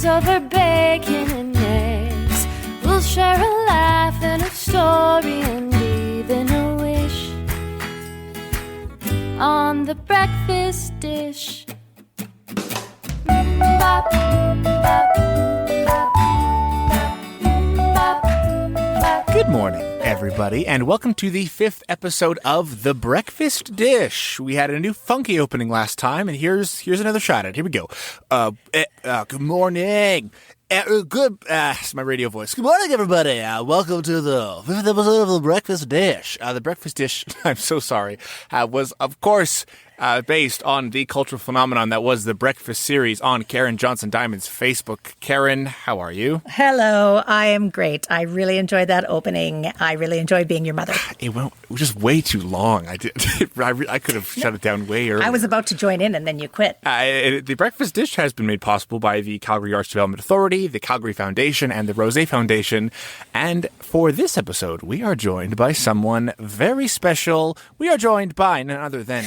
Sometimes over bacon and eggs, we'll share a laugh and a story and even a wish on the breakfast dish. Bop, bop, bop, bop, bop. Good morning, everybody, and welcome to the 5th episode of The Breakfast Dish. We had a new funky opening last time, and here's another shot at it. Here we go. Good morning. It's my radio voice. Good morning, everybody. Welcome to the 5th episode of The Breakfast Dish. The Breakfast Dish, I'm so sorry, was, of course, based on the cultural phenomenon that was the breakfast series on Karen Johnson Diamond's Facebook. Karen, how are you? Hello, I am great. I really enjoyed that opening. I really enjoyed being your mother. It was just way too long. I could have shut it down way earlier. I was about to join in and then you quit. The Breakfast Dish has been made possible by the Calgary Arts Development Authority, the Calgary Foundation, and the Rozsa Foundation. And for this episode, we are joined by someone very special. We are joined by none other than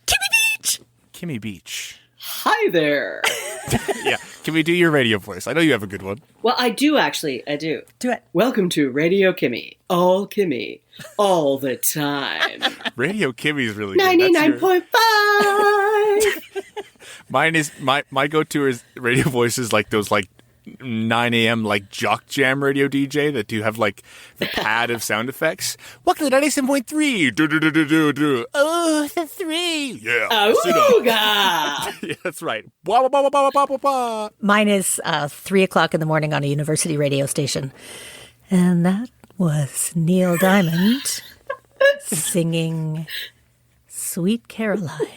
Kimmy Beach! Kimmy Beach. Hi there. Yeah. Can we do your radio voice? I know you have a good one. Well, I do actually. I do. Do it. Welcome to Radio Kimmy, all the time. Radio Kimmy is really good. 99.5. Mine is my go-to is radio voices like those 9 a.m. jock jam radio DJ that do have the pad of sound effects. Welcome to 97.3. Oh, the 3. Yeah. Ooga. Yeah, that's right. Wah, wah, wah, wah, wah, wah, wah. Mine is 3 o'clock in the morning on a university radio station. And that was Neil Diamond singing Sweet Caroline.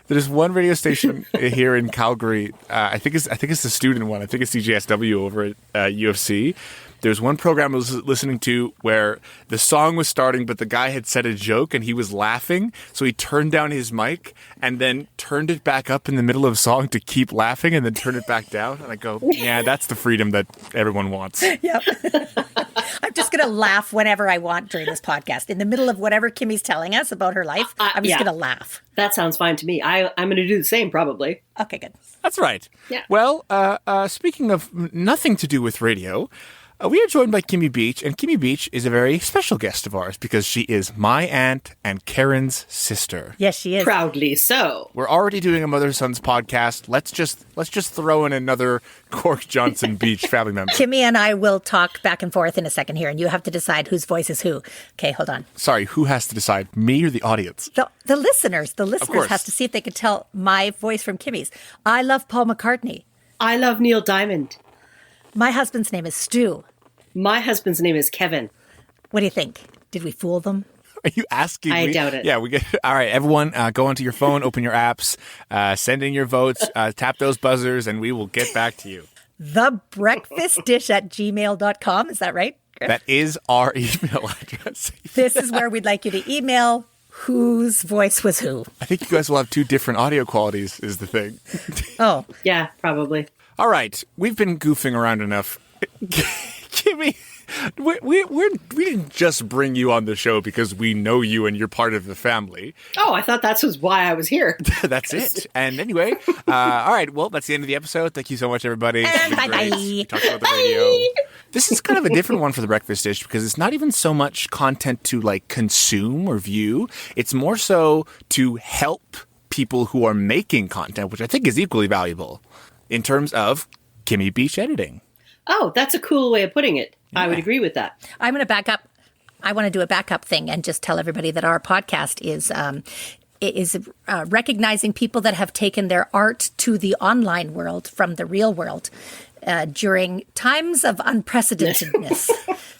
There's one radio station here in Calgary. I think it's the student one. I think it's CJSW over at UFC. There's one program I was listening to where the song was starting, but the guy had said a joke and he was laughing. So he turned down his mic and then turned it back up in the middle of the song to keep laughing and then turn it back down. And I go, yeah, that's the freedom that everyone wants. Yep. I'm just going to laugh whenever I want during this podcast. In the middle of whatever Kimmy's telling us about her life, I'm just going to laugh. That sounds fine to me. I'm going to do the same, probably. Okay, good. That's right. Yeah. Well, speaking of nothing to do with radio, we are joined by Kimmy Beach, and Kimmy Beach is a very special guest of ours because she is my aunt and Karen's sister. Yes, she is. Proudly so. We're already doing a mother-sons podcast. Let's just throw in another Cork Johnson Beach family member. Kimmy and I will talk back and forth in a second here, and you have to decide whose voice is who. Okay, hold on. Sorry, who has to decide? Me or the audience? The listeners. The listeners has to see if they can tell my voice from Kimmy's. I love Paul McCartney. I love Neil Diamond. My husband's name is Stu. My husband's name is Kevin. What do you think? Did we fool them? Are you asking me? I doubt it. Yeah, we get. All right, everyone, go onto your phone, open your apps, send in your votes, tap those buzzers, and we will get back to you. thebreakfastdish@gmail.com. Is that right, Griff? That is our email address. This is where we'd like you to email whose voice was who. I think you guys will have 2 different audio qualities is the thing. Oh. Yeah, probably. All right, we've been goofing around enough. Kimmy, we didn't just bring you on the show because we know you and you're part of the family. Oh, I thought that was why I was here. That's it. And anyway, all right, well, that's the end of the episode. Thank you so much, everybody. And bye-bye. We talked about the radio. This is kind of a different one for the Breakfast Dish because it's not even so much content to consume or view. It's more so to help people who are making content, which I think is equally valuable in terms of Kimmy Beach editing. Oh, that's a cool way of putting it. Yeah. I would agree with that. I'm going to back up. I want to do a backup thing and just tell everybody that our podcast is recognizing people that have taken their art to the online world from the real world during times of unprecedentedness.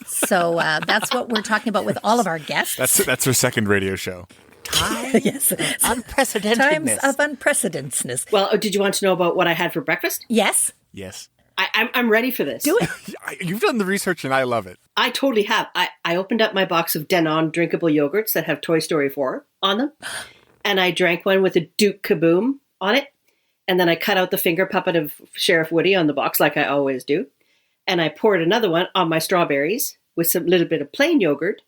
So that's what we're talking about with all of our guests. That's her second radio show. Yes. Unprecedentedness. Times of unprecedentedness. Well, did you want to know about what I had for breakfast? Yes. Yes. I'm ready for this. Do it. You've done the research and I love it. I totally have. I opened up my box of Denon drinkable yogurts that have Toy Story 4 on them. And I drank one with a Duke Kaboom on it. And then I cut out the finger puppet of Sheriff Woody on the box like I always do. And I poured another one on my strawberries with some little bit of plain yogurt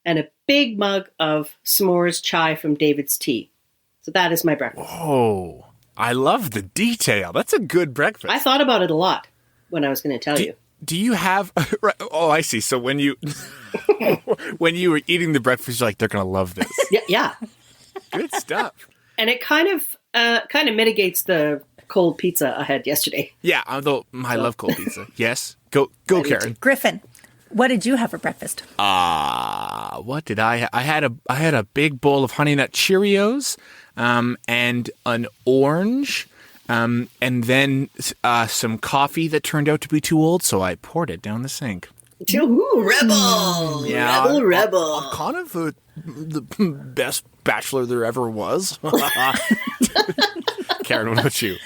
and a big mug of s'mores chai from David's Tea. So that is my breakfast. Whoa. I love the detail. That's a good breakfast. I thought about it a lot when I was going to tell you. Do you have? Oh, I see. So when you when you were eating the breakfast, you're like, they're gonna love this. Yeah. Good stuff. And it kind of mitigates the cold pizza I had yesterday. Yeah, although I love cold pizza. Yes, go, Karen. Griffin, what did you have for breakfast? What did I? I had a big bowl of Honey Nut Cheerios, and an orange. And then some coffee that turned out to be too old, so I poured it down the sink. Ooh, rebel! Yeah, Rebel! I'm kind of the best bachelor there ever was. Karen, what about you?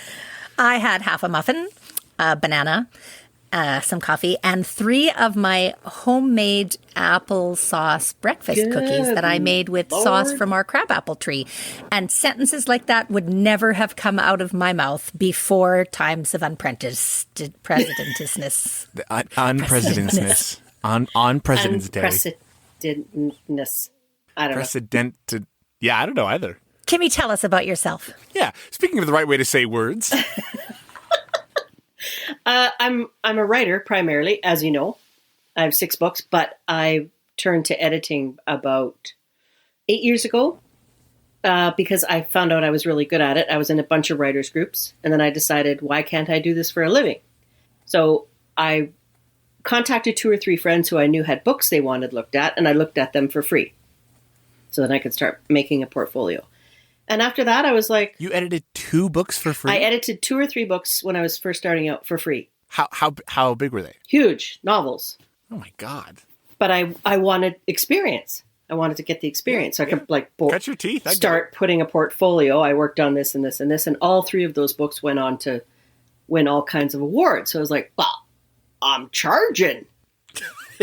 I had half a muffin, a banana, some coffee, and 3 of my homemade applesauce breakfast cookies that I made with sauce from our crabapple tree. And sentences like that would never have come out of my mouth before times of unprecedented presidentisness. Unprecedentsness. On President's Day. Unprecedentedness. I don't know. Yeah, I don't know either. Kimmy, tell us about yourself. Yeah, speaking of the right way to say words. I'm a writer primarily, as you know. I have 6 books, but I turned to editing about 8 years ago because I found out I was really good at it. I was in a bunch of writers groups, and then I decided, why can't I do this for a living? So I contacted 2 or 3 friends who I knew had books they wanted looked at, and I looked at them for free so that I could start making a portfolio. And after that, I was like... You edited 2 books for free? I edited 2 or 3 books when I was first starting out for free. How big were they? Huge novels. Oh my God. But I wanted experience. I wanted to get the experience. So I could cut your teeth. Start putting a portfolio. I worked on this and this and this. And all 3 of those books went on to win all kinds of awards. So I was like, well, I'm charging.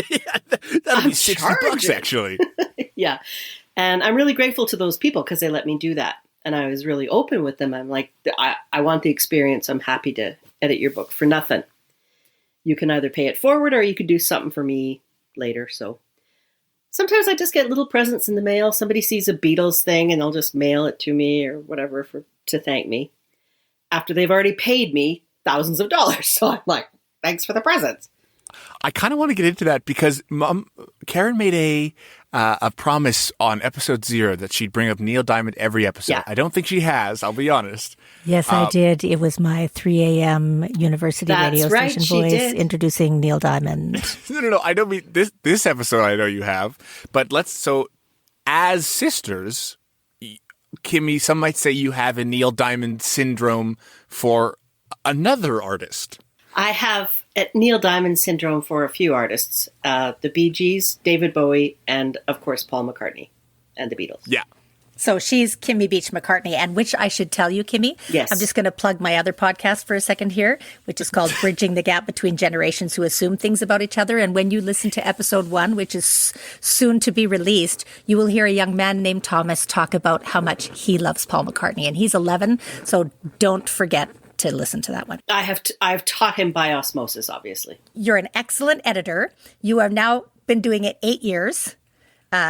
Yeah, that'll be $60 actually. Yeah. And I'm really grateful to those people because they let me do that. And I was really open with them. I'm like, I want the experience. I'm happy to edit your book for nothing. You can either pay it forward or you could do something for me later. So sometimes I just get little presents in the mail. Somebody sees a Beatles thing and they'll just mail it to me or whatever to thank me after they've already paid me thousands of dollars. So I'm like, thanks for the presents. I kind of want to get into that because Karen made a promise on episode 0 that she'd bring up Neil Diamond every episode. Yeah. I don't think she has, I'll be honest. Yes, I did. It was my 3 a.m. university radio station voice introducing Neil Diamond. No. I don't mean this episode. I know you have, but as sisters, Kimmy, some might say you have a Neil Diamond syndrome for another artist. I have a Neil Diamond syndrome for a few artists, the Bee Gees, David Bowie, and of course Paul McCartney and the Beatles. Yeah. So she's Kimmy Beach McCartney, and which I should tell you, Kimmy. Yes. I'm just going to plug my other podcast for a second here, which is called Bridging the Gap Between Generations Who Assume Things About Each Other. And when you listen to episode 1, which is soon to be released, you will hear a young man named Thomas talk about how much he loves Paul McCartney. And he's 11, so don't forget to listen to that one. I've taught him by osmosis, obviously. You're an excellent editor. You have now been doing it 8 years.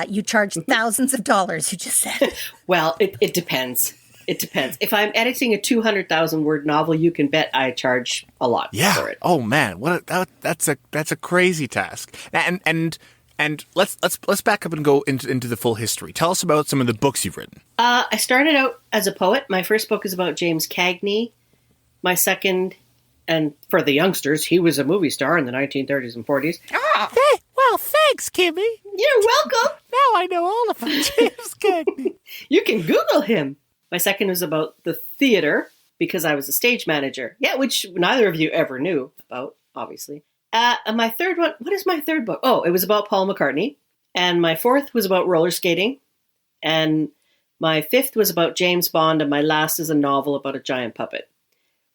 You charge thousands of dollars, you just said. Well, it depends. It depends. If I'm editing a 200,000 word novel, you can bet I charge a lot for it. Oh man, that's a crazy task. And let's back up and go into the full history. Tell us about some of the books you've written. I started out as a poet. My first book is about James Cagney. My second, and for the youngsters, he was a movie star in the 1930s and 40s. Well, thanks, Kimmy. You're welcome. Now I know all about James Cagney. You can Google him. My second was about the theater, because I was a stage manager. Yeah, which neither of you ever knew about, obviously. And my third one, what is my third book? Oh, it was about Paul McCartney. And my fourth was about roller skating. And my fifth was about James Bond. And my last is a novel about a giant puppet.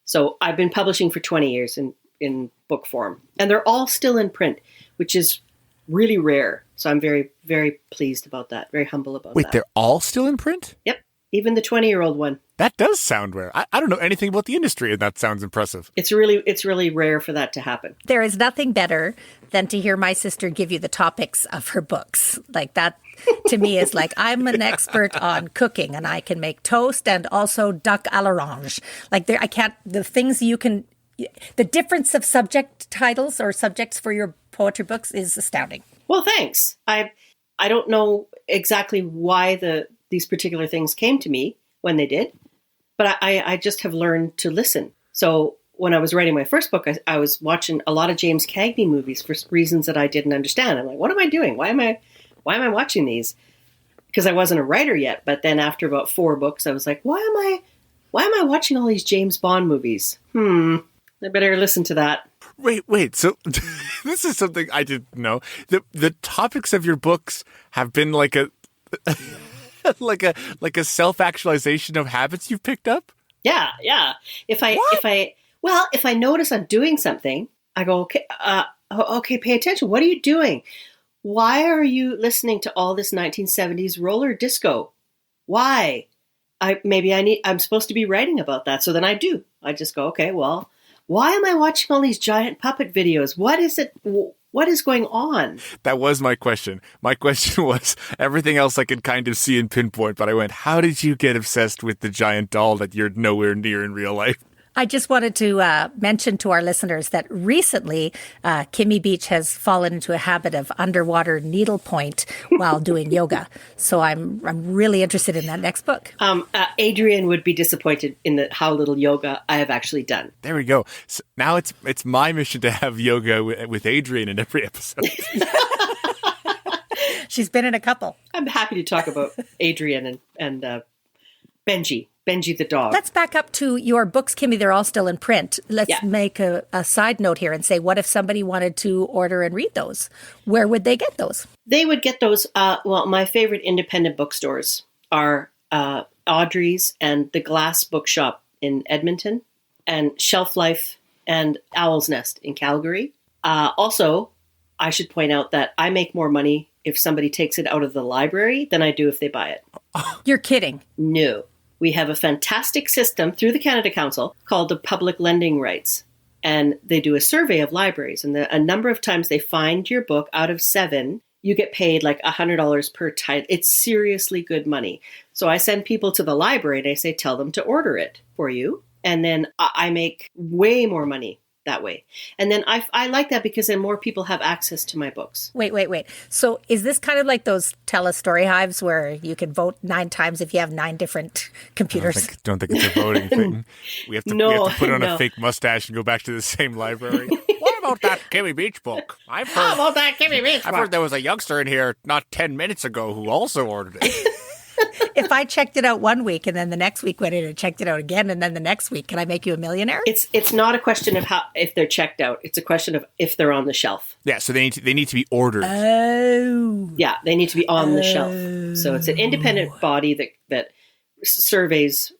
So I've been publishing for 20 years in book form. And they're all still in print, which is really rare. So I'm very, very pleased about that. Very humble about that. Wait, they're all still in print? Yep. Even the 20-year-old one That does sound rare. I don't know anything about the industry, and that sounds impressive. It's really rare for that to happen. There is nothing better than to hear my sister give you the topics of her books. Like that, to me, is like, I'm an expert on cooking, and I can make toast and also duck à l'orange. Like there, I can't, the things you can, the difference of subject titles or subjects for your poetry books is astounding. Well, thanks. I don't know exactly why these particular things came to me when they did, but I just have learned to listen. So when I was writing my first book, I was watching a lot of James Cagney movies for reasons that I didn't understand. I'm like, what am I doing? Why am I watching these? Because I wasn't a writer yet. But then after about 4 books, I was like, why am I watching all these James Bond movies? I better listen to that. Wait. So this is something I didn't know. The topics of your books have been like a like a self-actualization of habits you've picked up? Yeah. If I notice I'm doing something, I go, okay, pay attention. What are you doing? Why are you listening to all this 1970s roller disco? Why? I'm supposed to be writing about that. So then I do. I just go, okay, well, why am I watching all these giant puppet videos? What is it? What is going on? That was my question. My question was everything else I could kind of see and pinpoint, but I went, how did you get obsessed with the giant doll that you're nowhere near in real life? I just wanted to mention to our listeners that recently Kimmy Beach has fallen into a habit of underwater needlepoint while doing yoga. So I'm really interested in that next book. Adrian would be disappointed in how little yoga I have actually done. There we go. So now it's my mission to have yoga with Adrian in every episode. She's been in a couple. I'm happy to talk about Adrian and Benji the dog. Let's back up to your books, Kimmy. They're all still in print. Let's make a side note here and say, what if somebody wanted to order and read those? Where would they get those? They would get those. My favorite independent bookstores are Audrey's and the Glass Bookshop in Edmonton, and Shelf Life and Owl's Nest in Calgary. Also, I should point out that I make more money if somebody takes it out of the library than I do if they buy it. You're kidding. No. We have a fantastic system through the Canada Council called the Public Lending Rights. And they do a survey of libraries. And a number of times they find your book out of 7, you get paid like $100 per title. It's seriously good money. So I send people to the library and I say, tell them to order it for you. And then I make way more money that way. And then I like that because then more people have access to my books. Wait. So is this kind of like those tele-story hives where you can vote 9 times if you have 9 different computers? Don't think it's a voting thing. We have to put on a fake mustache and go back to the same library. What about that Kimmy Beach book? How about that Kimmy Beach book? I've heard there was a youngster in here not 10 minutes ago who also ordered it. If I checked it out one week and then the next week went in and checked it out again and then the next week, can I make you a millionaire? It's not a question of if they're checked out. It's a question of if they're on the shelf. Yeah, so they need to be ordered. Oh. Yeah, they need to be on the shelf. So it's an independent body that surveys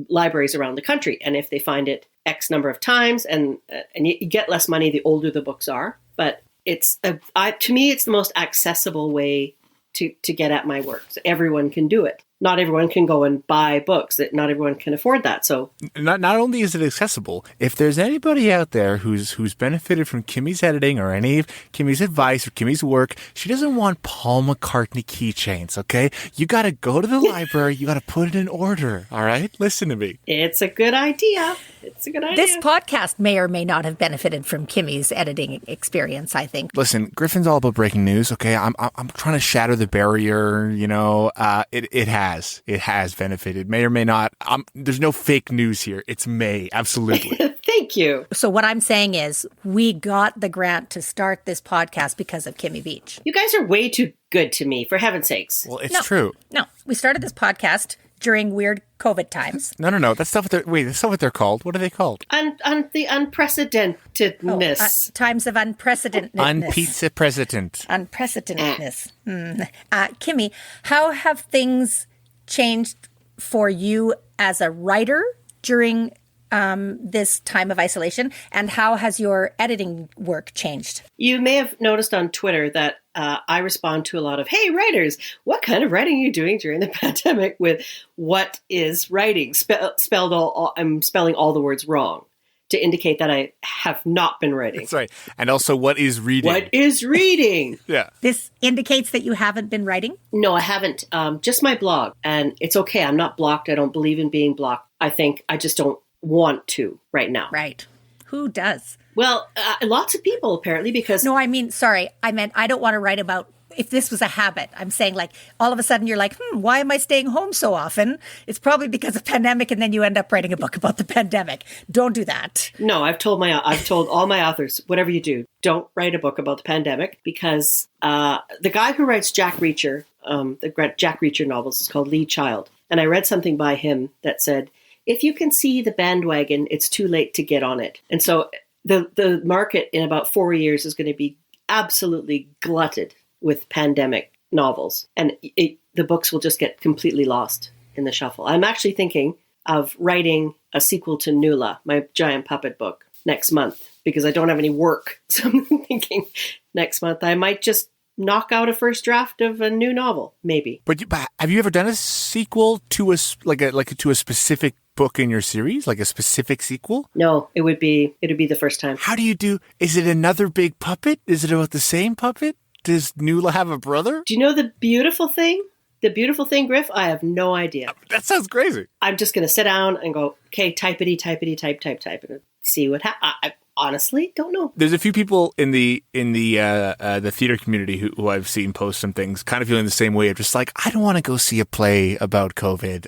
libraries around the country. And if they find it X number of times and you get less money the older the books are. But to me, it's the most accessible way to get at my work. So everyone can do it. Not everyone can go and buy books. That not everyone can afford that. So not only is it accessible, if there's anybody out there who's benefited from Kimmy's editing or any of Kimmy's advice or Kimmy's work, she doesn't want Paul McCartney keychains, okay? You got to go to the library. You got to put it in order, all right? Listen to me. It's a good idea. This podcast may or may not have benefited from Kimmy's editing experience, I think. Listen, Griffin's all about breaking news, okay? I'm trying to shatter the barrier, you know. It has benefited. May or may not. There's no fake news here. It's May. Absolutely. Thank you. So what I'm saying is we got the grant to start this podcast because of Kimmy Beach. You guys are way too good to me, for heaven's sakes. Well, it's true. No, we started this podcast during weird COVID times. No. That's not what they're called. What are they called? The unprecedentedness. Times of unprecedentedness. Unprecedentedness. Kimmy, how have things changed for you as a writer during this time of isolation? And how has your editing work changed? You may have noticed on Twitter that I respond to a lot of, hey, writers, what kind of writing are you doing during the pandemic with what is writing? I'm spelling all the words wrong to indicate that I have not been writing. That's right. And also, what is reading? What is reading? Yeah. This indicates that you haven't been writing? No, I haven't. Just my blog. And it's okay. I'm not blocked. I don't believe in being blocked. I think I just don't want to right now. Right. Who does? Well, lots of people apparently, because... No, I meant I don't want to write about if this was a habit. I'm saying like all of a sudden you're like, why am I staying home so often? It's probably because of pandemic, and then you end up writing a book about the pandemic. Don't do that. No, I've told all my authors, whatever you do, don't write a book about the pandemic, because the guy who writes Jack Reacher, the Jack Reacher novels, is called Lee Child. And I read something by him that said, if you can see the bandwagon, it's too late to get on it. And so the market in about 4 years is going to be absolutely glutted with pandemic novels. And the books will just get completely lost in the shuffle. I'm actually thinking of writing a sequel to Nuala, my giant puppet book, next month, because I don't have any work. So I'm thinking next month I might just knock out a first draft of a new novel, maybe. But have you ever done a sequel to a specific book in your series, like a specific sequel? No, it would be the first time. How do you do? Is it another big puppet? Is it about the same puppet? Does Nuala have a brother? Do you know the beautiful thing? The beautiful thing, Griff? I have no idea. That sounds crazy. I'm just going to sit down and go, okay, typity, type, and see what happens. I honestly don't know. There's a few people in the theater community who I've seen post some things, kind of feeling the same way of just like, I don't want to go see a play about COVID.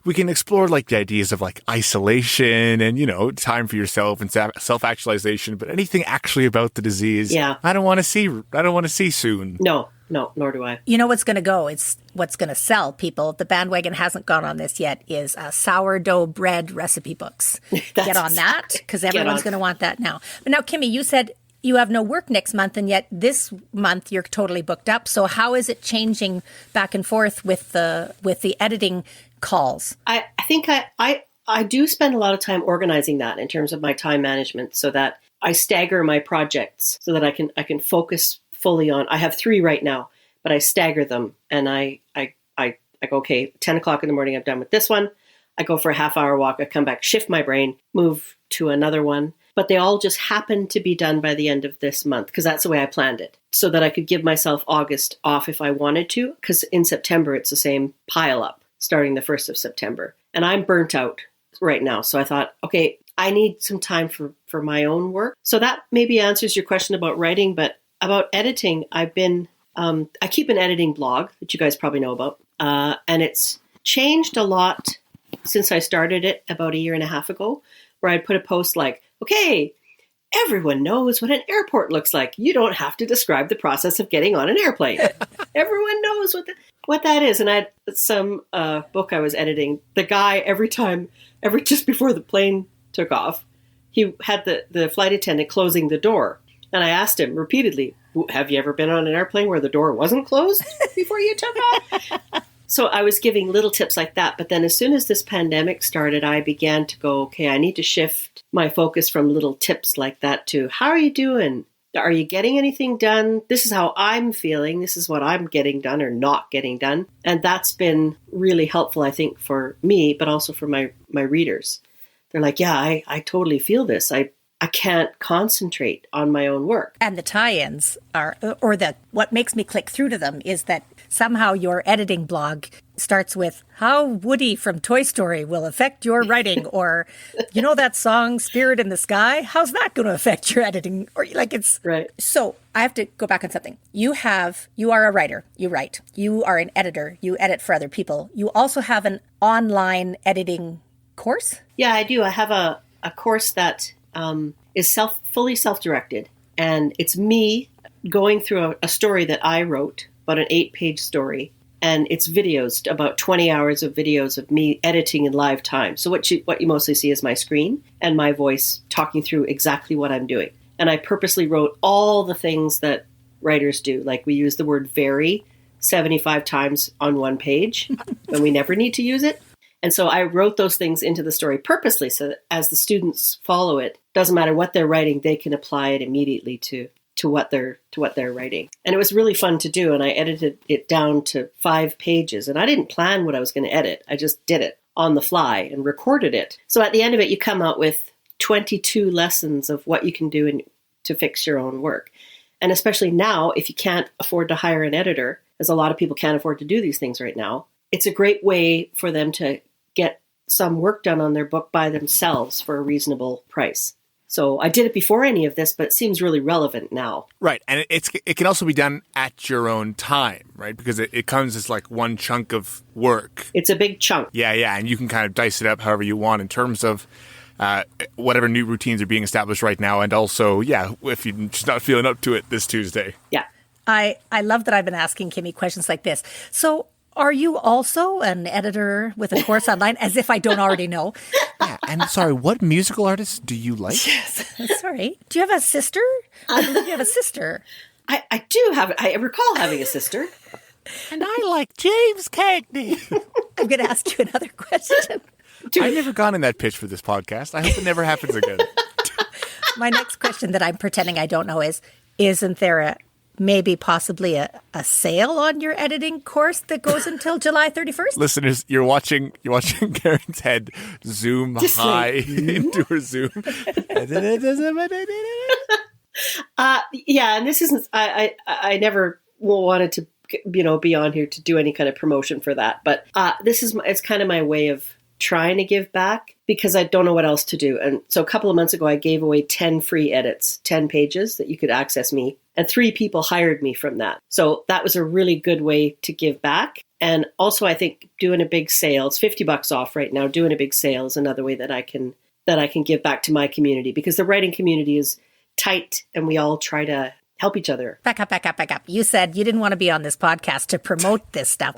We can explore like the ideas of like isolation and, time for yourself and self-actualization, but anything actually about the disease, yeah, I don't want to see soon. No, nor do I. You know what's going to go? It's what's going to sell people. The bandwagon hasn't gone on this yet. Is sourdough bread recipe books. Get on that, because everyone's going to want that now. But now, Kimmy, you said you have no work next month, and yet this month you're totally booked up. So how is it changing back and forth with the editing calls? I think I do spend a lot of time organizing that in terms of my time management, so that I stagger my projects so that I can focus fully on. I have 3 right now, but I stagger them, and I go, okay, 10 o'clock in the morning, I'm done with this one. I go for a half-hour walk. I come back, shift my brain, move to another one. But they all just happen to be done by the end of this month, because that's the way I planned it, so that I could give myself August off if I wanted to, because in September it's the same pile up starting the 1st of September. And I'm burnt out right now. So I thought, okay, I need some time for my own work. So that maybe answers your question about writing, but about editing, I keep an editing blog that you guys probably know about, and it's changed a lot since I started it about a year and a half ago, where I'd put a post like, okay, everyone knows what an airport looks like. You don't have to describe the process of getting on an airplane. Everyone knows what that is. And I had some book I was editing. The guy, just before the plane took off, he had the flight attendant closing the door. And I asked him repeatedly, have you ever been on an airplane where the door wasn't closed before you took off? So I was giving little tips like that. But then as soon as this pandemic started, I began to go, okay, I need to shift my focus from little tips like that to, how are you doing? Are you getting anything done? This is how I'm feeling. This is what I'm getting done or not getting done. And that's been really helpful, I think, for me, but also for my readers. They're like, yeah, I totally feel this. I can't concentrate on my own work. And the tie-ins what makes me click through to them is that somehow your editing blog starts with how Woody from Toy Story will affect your writing, or that song Spirit in the Sky, how's that going to affect your editing? Or like it's right. So I have to go back on something. You are a writer, you write. You are an editor, you edit for other people. You also have an online editing course? Yeah, I do. I have a course that is fully self-directed, and it's me going through a story that I wrote, about an 8-page story, and it's videos, about 20 hours of videos of me editing in live time. So what you mostly see is my screen and my voice talking through exactly what I'm doing. And I purposely wrote all the things that writers do, like we use the word very 75 times on one page, and we never need to use it. And so I wrote those things into the story purposely so that as the students follow it, doesn't matter what they're writing, they can apply it immediately to what they're writing. And it was really fun to do. And I edited it down to 5 pages. And I didn't plan what I was going to edit. I just did it on the fly and recorded it. So at the end of it, you come out with 22 lessons of what you can do to fix your own work. And especially now, if you can't afford to hire an editor, as a lot of people can't afford to do these things right now, it's a great way for them to get some work done on their book by themselves for a reasonable price. So I did it before any of this, but it seems really relevant now. Right. And it can also be done at your own time, right? Because it comes as like one chunk of work. It's a big chunk. Yeah. And you can kind of dice it up however you want in terms of whatever new routines are being established right now. And also, if you're just not feeling up to it this Tuesday. Yeah. I love that I've been asking Kimmy questions like this. So are you also an editor with a course online, as if I don't already know? Yeah, and sorry, what musical artists do you like? Yes. Sorry. Do you have a sister? I believe you have a sister. I do have, I recall having a sister. And I like James Cagney. I'm going to ask you another question. I've never gone in that pitch for this podcast. I hope it never happens again. My next question that I'm pretending I don't know is, isn't there possibly a sale on your editing course that goes until July 31st? Listeners, you're watching Karen's head zoom high into her Zoom. And this isn't, I never wanted to, be on here to do any kind of promotion for that. But it's kind of my way of trying to give back because I don't know what else to do. And so a couple of months ago, I gave away 10 free edits, 10 pages that you could access me. And 3 people hired me from that. So that was a really good way to give back. And also, I think doing a big sale, it's $50 off right now. Doing a big sale is another way that I can give back to my community, because the writing community is tight and we all try to help each other. Back up. You said you didn't want to be on this podcast to promote this stuff.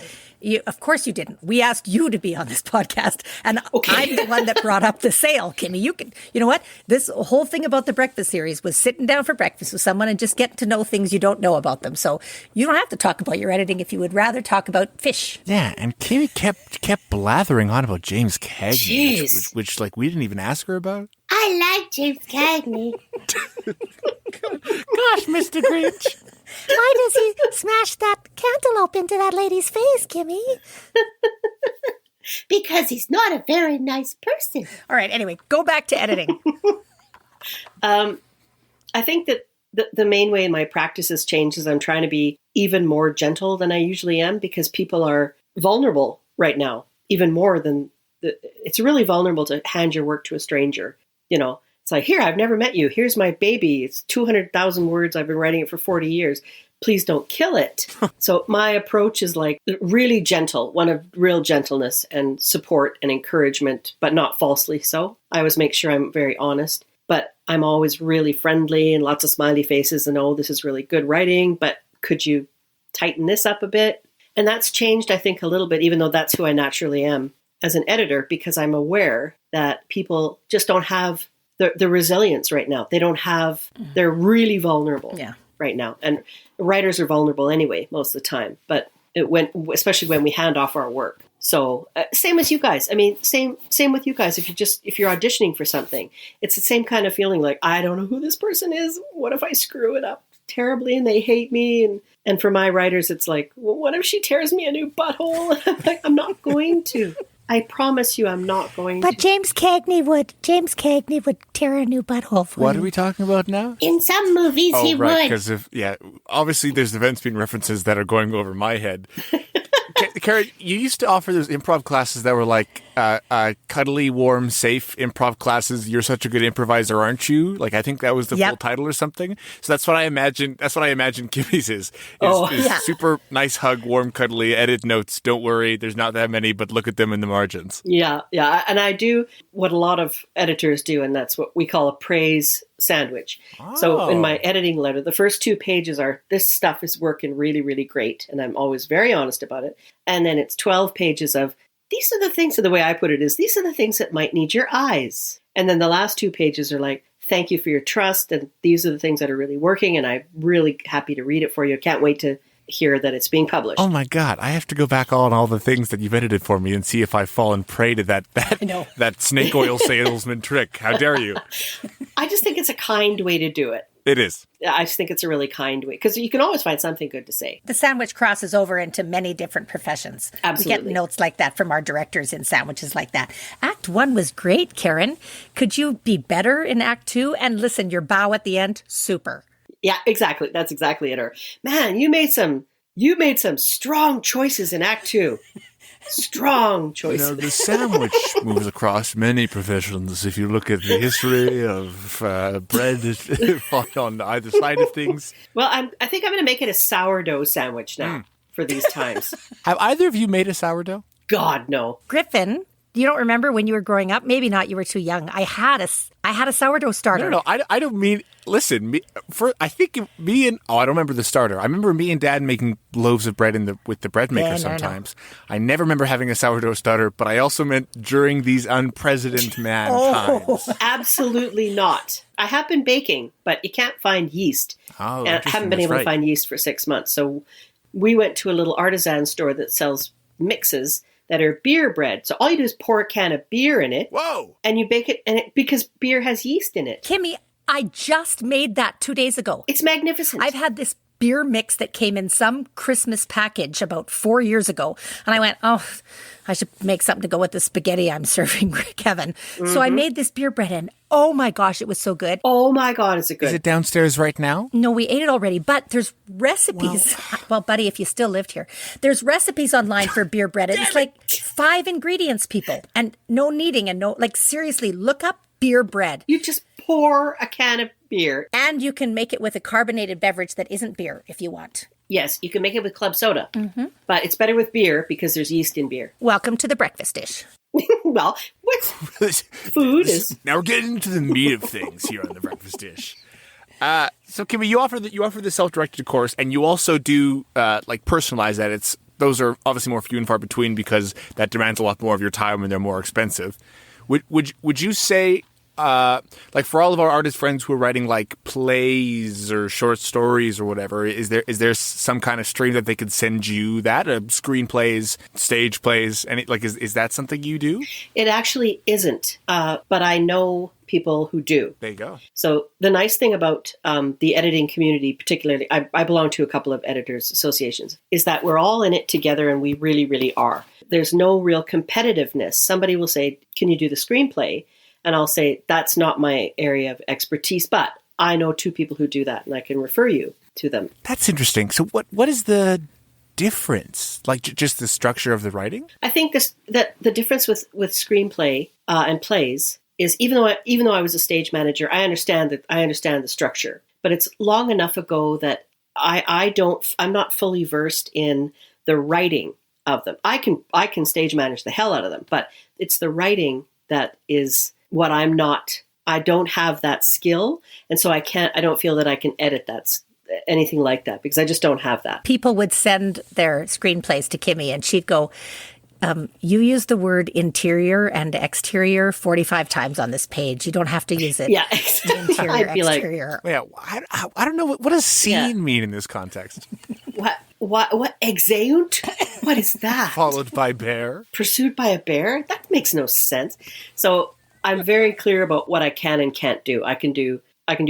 Of course you didn't. We asked you to be on this podcast. And okay. I'm the one that brought up the sale, Kimmy. You know what? This whole thing about the breakfast series was sitting down for breakfast with someone and just getting to know things you don't know about them. So you don't have to talk about your editing if you would rather talk about fish. Yeah, and Kimmy kept blathering on about James Cagney, which we didn't even ask her about. I like James Cagney. Gosh, Mr. Grinch. Why does he smash that cantaloupe into that lady's face, Kimmy? Because he's not a very nice person. All right, anyway, go back to editing. I think that the main way my practice has changed is I'm trying to be even more gentle than I usually am, because people are vulnerable right now, even more than it's really vulnerable to hand your work to a stranger. It's like, here, I've never met you. Here's my baby. It's 200,000 words. I've been writing it for 40 years. Please don't kill it. So my approach is like really gentle, one of real gentleness and support and encouragement, but not falsely so. I always make sure I'm very honest, but I'm always really friendly and lots of smiley faces and, oh, this is really good writing, but could you tighten this up a bit? And that's changed, I think, a little bit, even though that's who I naturally am as an editor, because I'm aware that people just don't have the resilience right now. They don't have, they're really vulnerable right now. And writers are vulnerable anyway, most of the time, but especially when we hand off our work. So same as you guys. I mean, same with you guys. If you're auditioning for something, it's the same kind of feeling like, I don't know who this person is. What if I screw it up terribly and they hate me? And for my writers, it's like, well, what if she tears me a new butthole? I'm like, I'm not going to. I promise you I'm not going to. But James Cagney would tear a new butthole for you. What are we talking about now? In some movies he would. Because obviously there's events being references that are going over my head. Karen, you used to offer those improv classes that were like cuddly, warm, safe improv classes. You're such a good improviser, aren't you? Like, I think that was the full title or something. So that's what I imagine. That's what I imagine Kimmy's is super nice hug, warm, cuddly, edit notes. Don't worry, there's not that many, but look at them in the margins. Yeah. And I do what a lot of editors do, and that's what we call a praise sandwich. Oh. So in my editing letter, the first 2 pages are, this stuff is working really, really great. And I'm always very honest about it. And then it's 12 pages of, these are the things, so the way I put it is, these are the things that might need your eyes. And then the last 2 pages are like, thank you for your trust. And these are the things that are really working. And I'm really happy to read it for you. I can't wait to hear that it's being published. Oh my God! I have to go back on all the things that you've edited for me and see if I've fallen prey to that snake oil salesman trick. How dare you? I just think it's a kind way to do it. It is. I just think it's a really kind way because you can always find something good to say. The sandwich crosses over into many different professions. Absolutely. We get notes like that from our directors in sandwiches like that. Act 1 was great, Karen. Could you be better in Act 2? And listen, your bow at the end, super. Yeah, exactly. That's exactly it. Or, man, you made some strong choices in Act 2. Strong choices. The sandwich moves across many professions. If you look at the history of bread on either side of things. Well, I think I'm going to make it a sourdough sandwich now for these times. Have either of you made a sourdough? God, no. Griffin, you don't remember when you were growing up? Maybe not. You were too young. I had a sourdough starter. No, I don't mean. Listen, I don't remember the starter. I remember me and Dad making loaves of bread with the bread maker sometimes. No. I never remember having a sourdough starter, but I also meant during these unprecedented times. Absolutely not. I have been baking, but you can't find yeast. Oh, and I haven't been able to find yeast for 6 months. So we went to a little artisan store that sells mixes that are beer bread. So all you do is pour a can of beer in it. Whoa! And you bake it, because beer has yeast in it. Kimmy, I just made that 2 days ago. It's magnificent. I've had this beer mix that came in some Christmas package about 4 years ago. And I went, I should make something to go with the spaghetti I'm serving Kevin. Mm-hmm. So I made this beer bread and oh my gosh, it was so good. Oh my God, is it good? Is it downstairs right now? No, we ate it already, but there's recipes. Well, buddy, if you still lived here, there's recipes online for beer bread. It's like 5 ingredients, people, and no kneading and seriously, look up beer bread. You just pour a can of beer. And you can make it with a carbonated beverage that isn't beer if you want. Yes, you can make it with club soda. Mm-hmm. But it's better with beer because there's yeast in beer. Welcome to the breakfast dish. Well, what's food is... Now we're getting into the meat of things here on the breakfast dish. So, Kimmy, you offer the self-directed course, and you also do personalize that. Those are obviously more few and far between because that demands a lot more of your time and they're more expensive. Would you say, for all of our artist friends who are writing plays or short stories or whatever, is there some kind of stream that they could send you that screenplays, stage plays, and is that something you do? It actually isn't, but I know people who do. There you go. So the nice thing about the editing community, particularly, I belong to a couple of editors associations, is that we're all in it together, and we really, really are. There's no real competitiveness. Somebody will say, "Can you do the screenplay?" And I'll say, "That's not my area of expertise, but I know 2 people who do that, and I can refer you to them." That's interesting. So what is the difference? Just the structure of the writing? I think that the difference with screenplay and plays is even though I was a stage manager, I understand the structure, but it's long enough ago that I'm not fully versed in the writing of them. I can stage manage the hell out of them, but it's the writing that is what I don't have that skill. And so I don't feel that I can edit anything like that because I just don't have that. People would send their screenplays to Kimmy and she'd go, you use the word interior and exterior 45 times on this page. You don't have to use it. Yeah. Interior, I'd be exterior. I don't know. What does scene mean in this context? What exeunt? What is that? Followed by bear? Pursued by a bear? That makes no sense. So I'm very clear about what I can and can't do. I can do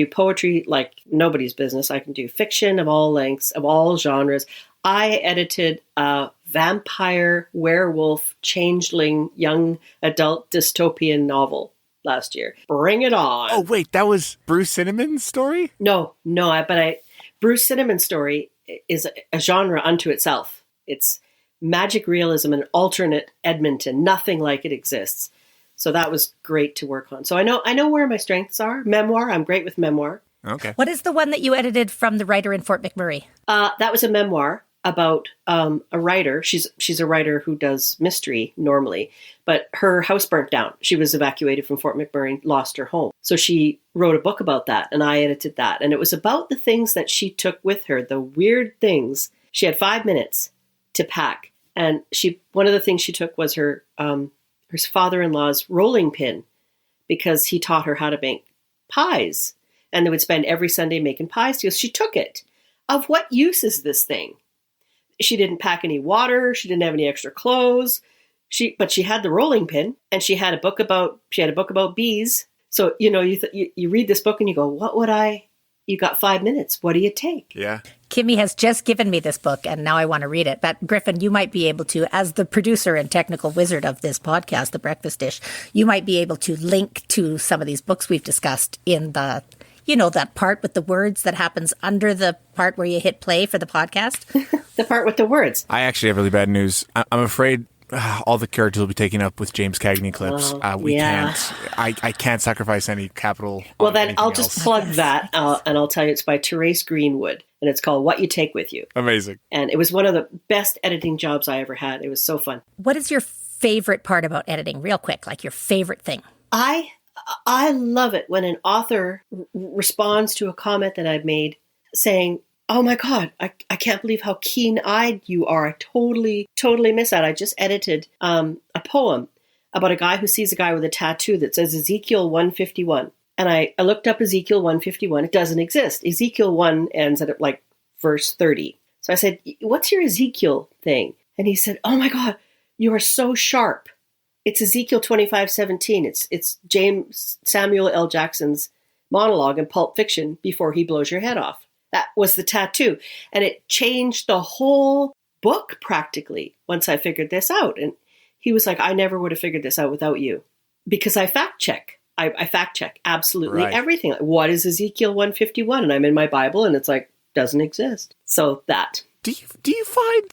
poetry like nobody's business. I can do fiction of all lengths, of all genres. I edited a vampire, werewolf, changeling, young adult dystopian novel last year. Bring it on. Oh, wait, that was Bruce Cinnamon's story? No, Bruce Cinnamon's story is a genre unto itself. It's magic realism and alternate Edmonton. Nothing like it exists. So that was great to work on. So I know where my strengths are. Memoir, I'm great with memoir. Okay. What is the one that you edited from the writer in Fort McMurray? That was a memoir about a writer. She's a writer who does mystery normally, but her house burnt down. She was evacuated from Fort McMurray, lost her home. So she wrote a book about that, and I edited that. And it was about the things that she took with her, the weird things. She had 5 minutes to pack, and one of the things she took was her father-in-law's rolling pin, because he taught her how to make pies, and they would spend every Sunday making pies together. She took it. Of what use is this thing? She didn't pack any water. She didn't have any extra clothes. But she had the rolling pin, and she had a book about bees. So, you read this book and you go, you got 5 minutes. What do you take? Yeah. Kimmy has just given me this book, and now I want to read it. But Griffin, you might be able to, as the producer and technical wizard of this podcast, The Breakfast Dish, you might be able to link to some of these books we've discussed in the, that part with the words that happens under the part where you hit play for the podcast. The part with the words. I actually have really bad news. I'm afraid all the characters will be taken up with James Cagney clips. We can't. I can't sacrifice any capital. Well, then I'll just plug that, and I'll tell you it's by Therese Greenwood, and it's called What You Take With You. Amazing. And it was one of the best editing jobs I ever had. It was so fun. What is your favorite part about editing? Real quick, like your favorite thing. I love it when an author responds to a comment that I've made saying, oh my God, I can't believe how keen-eyed you are. I totally miss that. I just edited a poem about a guy who sees a guy with a tattoo that says Ezekiel 151. And I looked up Ezekiel 151. It doesn't exist. Ezekiel 1 ends at like verse 30. So I said, what's your Ezekiel thing? And he said, oh my God, you are so sharp. It's Ezekiel 25:17. It's James Samuel L. Jackson's monologue in Pulp Fiction before he blows your head off. That was the tattoo. And it changed the whole book practically once I figured this out. And he was like, I never would have figured this out without you. Because I fact check. I fact check absolutely everything. Like, what is Ezekiel 151? And I'm in my Bible and it's like, doesn't exist. So that. Do you find,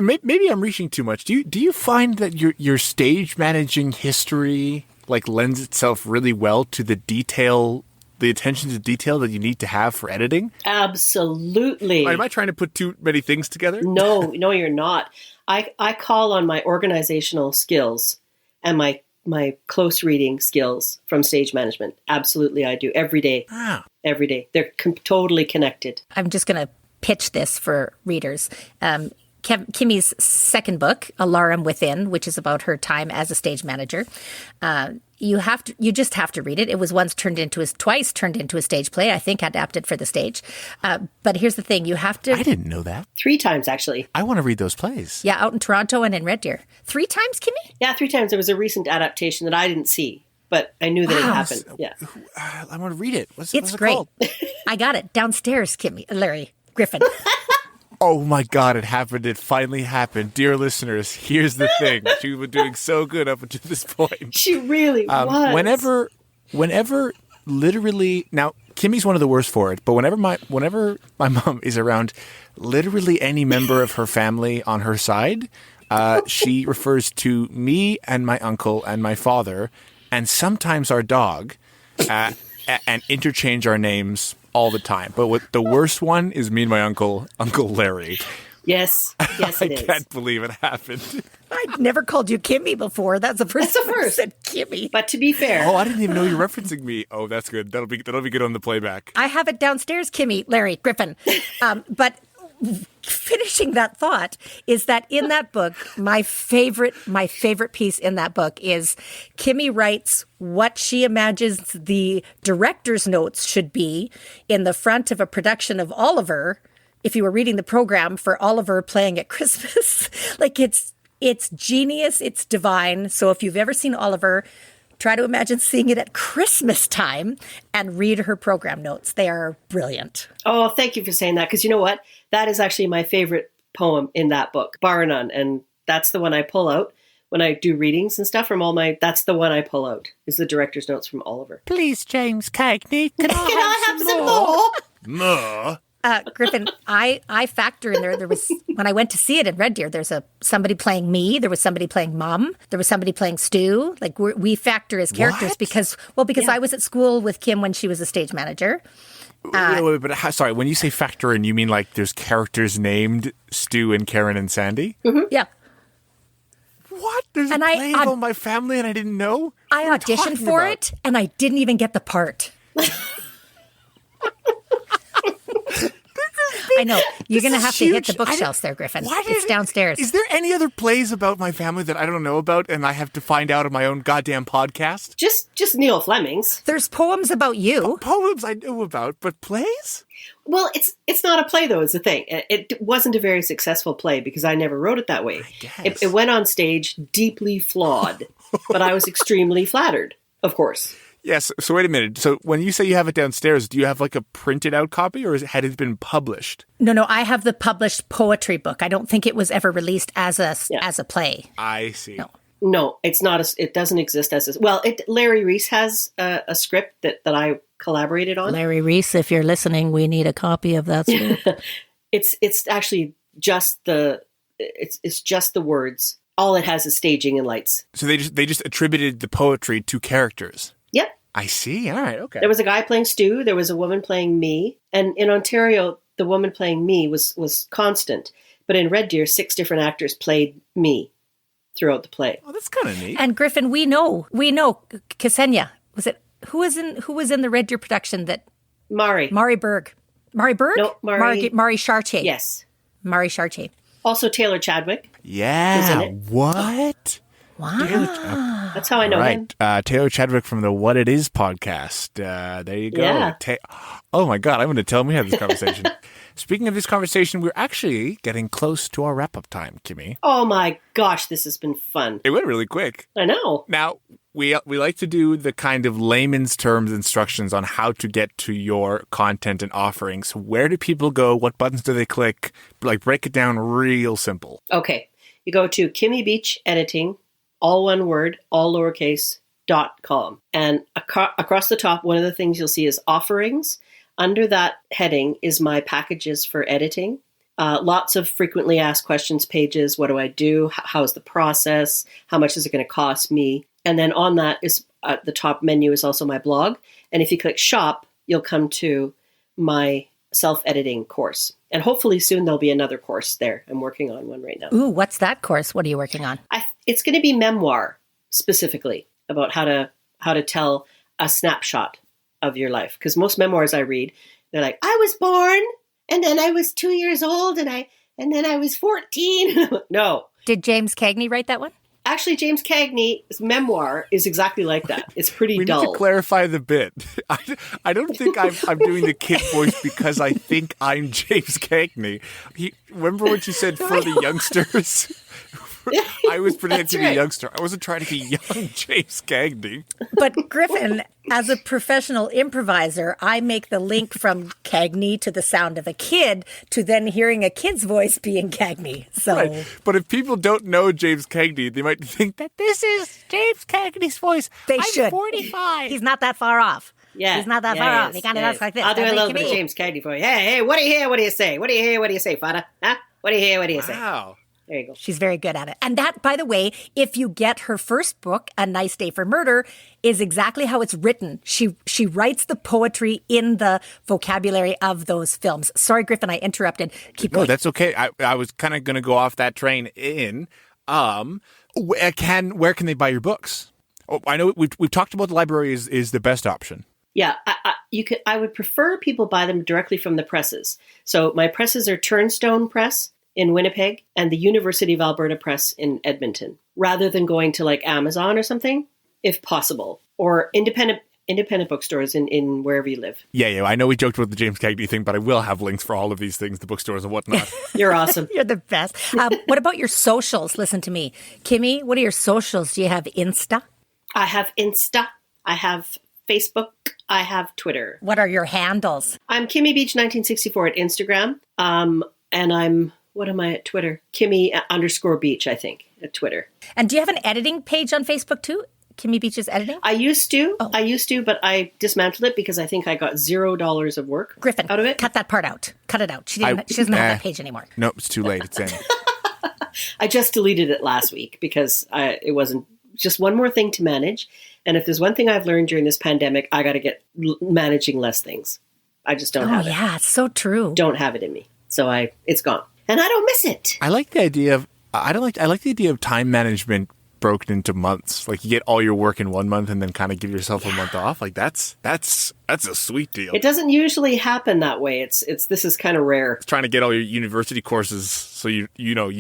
maybe I'm reaching too much. Do you find that your stage managing history like lends itself really well to the attention to detail that you need to have for editing? Absolutely. Am I trying to put too many things together? No, you're not. I call on my organizational skills and my close reading skills from stage management. Absolutely, I do. Every day. Ah. Every day. They're totally connected. I'm just going to pitch this for readers. Kimmy's second book, Alarum Within, which is about her time as a stage manager. You just have to read it. It was twice turned into a stage play, I think, adapted for the stage. But here's the thing, you have to... I didn't know that. 3 times, actually. I want to read those plays. Yeah, out in Toronto and in Red Deer. 3 times, Kimmy? Yeah, 3 times. There was a recent adaptation that I didn't see, but I knew that it happened. Yeah. I want to read it. What's It's it great. called? I got it downstairs, Larry Griffin. Oh my God, it happened. It finally happened. Dear listeners, here's the thing. She was doing so good up until this point. She really was. Whenever literally, now Kimmy's one of the worst for it, but whenever my mom is around literally any member of her family on her side, she refers to me and my uncle and my father and sometimes our dog and interchange our names all the time. But the worst one is me and my Uncle Larry. Yes, it is. I can't believe it happened. I'd never called you Kimmy before. That's the first time I said Kimmy. But to be fair. Oh, I didn't even know you were referencing me. Oh, that's good. That'll be good on the playback. I have it downstairs, Kimmy, Larry, Griffin. But finishing that thought is that in that book, my favorite piece in that book is Kimmy writes what she imagines the director's notes should be in the front of a production of Oliver. If you were reading the program for Oliver playing at Christmas, like it's genius, it's divine. So if you've ever seen Oliver, try to imagine seeing it at Christmas time and read her program notes. They are brilliant. Oh, thank you for saying that. Because you know what? That is actually my favorite poem in that book, bar none. And that's the one I pull out when I do readings and stuff that's the one I pull out, is the director's notes from Oliver. Please, James Cagney, Can I have some more? No. Griffin, I factor in there. There was, when I went to see it in Red Deer, there's somebody playing me. There was somebody playing Mom. There was somebody playing Stu. Like we factor as characters What? because I was at school with Kim when she was a stage manager. Wait, but sorry, when you say factor in, you mean like there's characters named Stu and Karen and Sandy? Mm-hmm. Yeah. What? There's a And play about my family and I didn't know? I auditioned for it and I didn't even get the part. I know. You're going to have to hit the bookshelves there, Griffin. It's downstairs. Is there any other plays about my family that I don't know about and I have to find out on my own goddamn podcast? Just Neil Fleming's. There's poems about you. Poems I know about, but plays? Well, it's not a play, though, is the thing. It wasn't a very successful play because I never wrote it that way. It went on stage deeply flawed, but I was extremely flattered, of course. Yes. So wait a minute. So when you say you have it downstairs, do you have like a printed out copy or had it been published? No, I have the published poetry book. I don't think it was ever released as a play. I see. No, it's not. It doesn't exist as a... Well, Larry Reese has a script that I collaborated on. Larry Reese, if you're listening, we need a copy of that script. It's actually just it's just the words. All it has is staging and lights. So they just attributed the poetry to characters. Yep. I see. All right. Okay. There was a guy playing Stu. There was a woman playing me. And in Ontario, the woman playing me was constant. But in Red Deer, 6 different actors played me throughout the play. Oh, that's kind of neat. And Griffin, we know Ksenia. Was it who was in the Red Deer production that Mari Berg? Mari Berg? No, Mari Chartier. Yes. Mari Chartier. Also Taylor Chadwick. Yeah. What? Wow. That's how I know him. Taylor Chadwick from the What It Is podcast. There you go. Yeah. Oh my God, I'm going to tell him we had this conversation. Speaking of this conversation, we're actually getting close to our wrap-up time, Kimmy. Oh my gosh, this has been fun. It went really quick. I know. Now, we like to do the kind of layman's terms instructions on how to get to your content and offerings. Where do people go? What buttons do they click? Like, break it down real simple. Okay. You go to Kimmy Beach Editing, all one word, all lowercase, .com. And across the top, one of the things you'll see is offerings. Under that heading is my packages for editing. Lots of frequently asked questions pages. What do I do? How's the process? How much is it going to cost me? And then on that is the top menu is also my blog. And if you click shop, you'll come to my self-editing course. And hopefully soon there'll be another course there. I'm working on one right now. Ooh, what's that course? What are you working on? It's going to be memoir specifically about how to tell a snapshot of your life. Because most memoirs I read, they're like, I was born and then I was 2 years old and then I was 14. No. Did James Cagney write that one? Actually, James Cagney's memoir is exactly like that. It's pretty dull. We need to clarify the bit. I don't think I'm doing the kid voice because I think I'm James Cagney. Remember what you said for the youngsters? I was pretending to be a youngster. I wasn't trying to be young James Cagney. But Griffin, as a professional improviser, I make the link from Cagney to the sound of a kid to then hearing a kid's voice being Cagney. So, right. But if people don't know James Cagney, they might think that this is James Cagney's voice. They should. 45. He's not that far off. Yeah, he's not that far off. He kind of looks like this. I'll do a little bit of James Cagney for you. Hey, what do you hear? What do you say? What do you hear? What do you say, Fada? Huh? What do you hear? What do you say? Wow. There you go. She's very good at it. And that, by the way, if you get her first book, A Nice Day for Murder, is exactly how it's written. She writes the poetry in the vocabulary of those films. Sorry, Griffin, I interrupted. Keep going. No, that's okay. I was kind of going to go off that train in. Where can they buy your books? Oh, I know we've talked about the library is the best option. Yeah, I would prefer people buy them directly from the presses. So my presses are Turnstone Press in Winnipeg and the University of Alberta Press in Edmonton, rather than going to like Amazon or something, if possible, or independent bookstores in wherever you live. Yeah. I know we joked about the James Cagney thing, but I will have links for all of these things, the bookstores and whatnot. You're awesome. You're the best. What about your socials? Listen to me. Kimmy, what are your socials? Do you have Insta? I have Insta. I have Facebook. I have Twitter. What are your handles? I'm Kimmy Beach 1964 at Instagram. And I'm... What am I at Twitter? Kimmy_Beach, I think, at Twitter. And do you have an editing page on Facebook too? Kimmy Beach's editing? I used to, but I dismantled it because I think I got $0 of work Griffin, out of it. Cut that part out. Cut it out. She doesn't have that page anymore. No, it's too late. It's in. I just deleted it last week because it wasn't just one more thing to manage. And if there's one thing I've learned during this pandemic, I got to get managing less things. I just don't have it. Oh, yeah, it's so true. Don't have it in me. So it's gone. And I don't miss it. I like the idea of I like the idea of time management broken into months. Like you get all your work in one month and then kind of give yourself a month off. Like that's a sweet deal. It doesn't usually happen that way. This is kind of rare. Trying to get all your university courses so you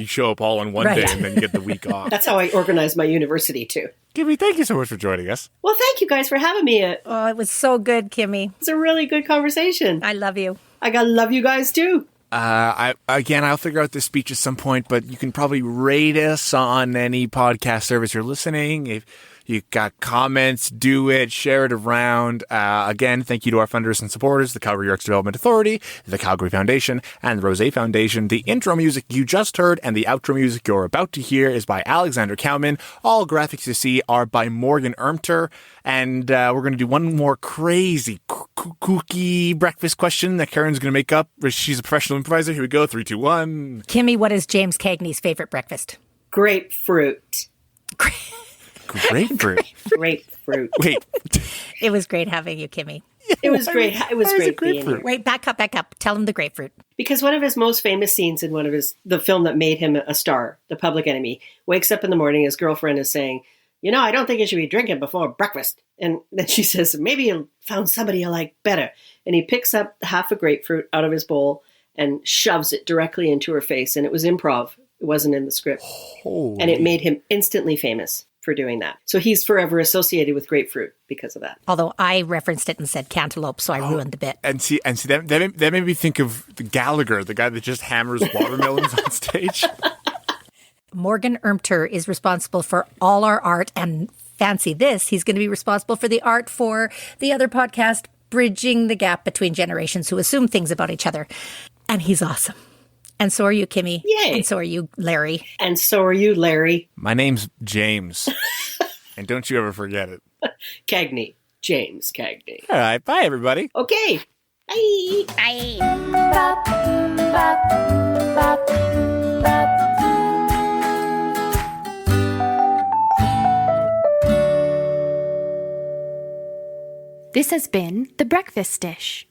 show up all on one day and then you get the week off. That's how I organize my university too. Kimmy, thank you so much for joining us. Well, thank you guys for having me. It Oh, it was so good, Kimmy. was a really good conversation. I love you. I gotta love you guys too. I'll figure out this speech at some point, but you can probably rate us on any podcast service you're listening. If you got comments, do it, share it around. Again, thank you to our funders and supporters, the Calgary Arts Development Authority, the Calgary Foundation, and the Rozsa Foundation. The intro music you just heard and the outro music you're about to hear is by Alexander Cowman. All graphics you see are by Morgan Ermter. And we're going to do one more crazy, kooky breakfast question that Karen's going to make up. She's a professional improviser. Here we go. 3, 2, 1. Kimmy, what is James Cagney's favorite breakfast? Grapefruit. Grapefruit. Grapefruit. Wait. It was great having you, Kimmy. It was great. It was great being here. Wait, back up. Tell him the grapefruit. Because one of his most famous scenes in the film that made him a star, The Public Enemy, wakes up in the morning, his girlfriend is saying, I don't think you should be drinking before breakfast. And then she says, maybe you found somebody you like better. And he picks up half a grapefruit out of his bowl and shoves it directly into her face. And it was improv. It wasn't in the script. And it made him instantly famous for doing that. So he's forever associated with grapefruit because of that. Although I referenced it and said cantaloupe, so I ruined the bit. And see that made me think of the Gallagher, the guy that just hammers watermelons on stage. Morgan Ermter is responsible for all our art, and fancy this, he's going to be responsible for the art for the other podcast, Bridging the Gap Between Generations Who Assume Things About Each Other. And he's awesome. And so are you, Kimmy. Yay. And so are you, Larry. And so are you, Larry. My name's James. And don't you ever forget it. Cagney. James Cagney. All right. Bye, everybody. Okay. Bye. Bye. Bop, bop, bop, bop. This has been The Breakfast Dish.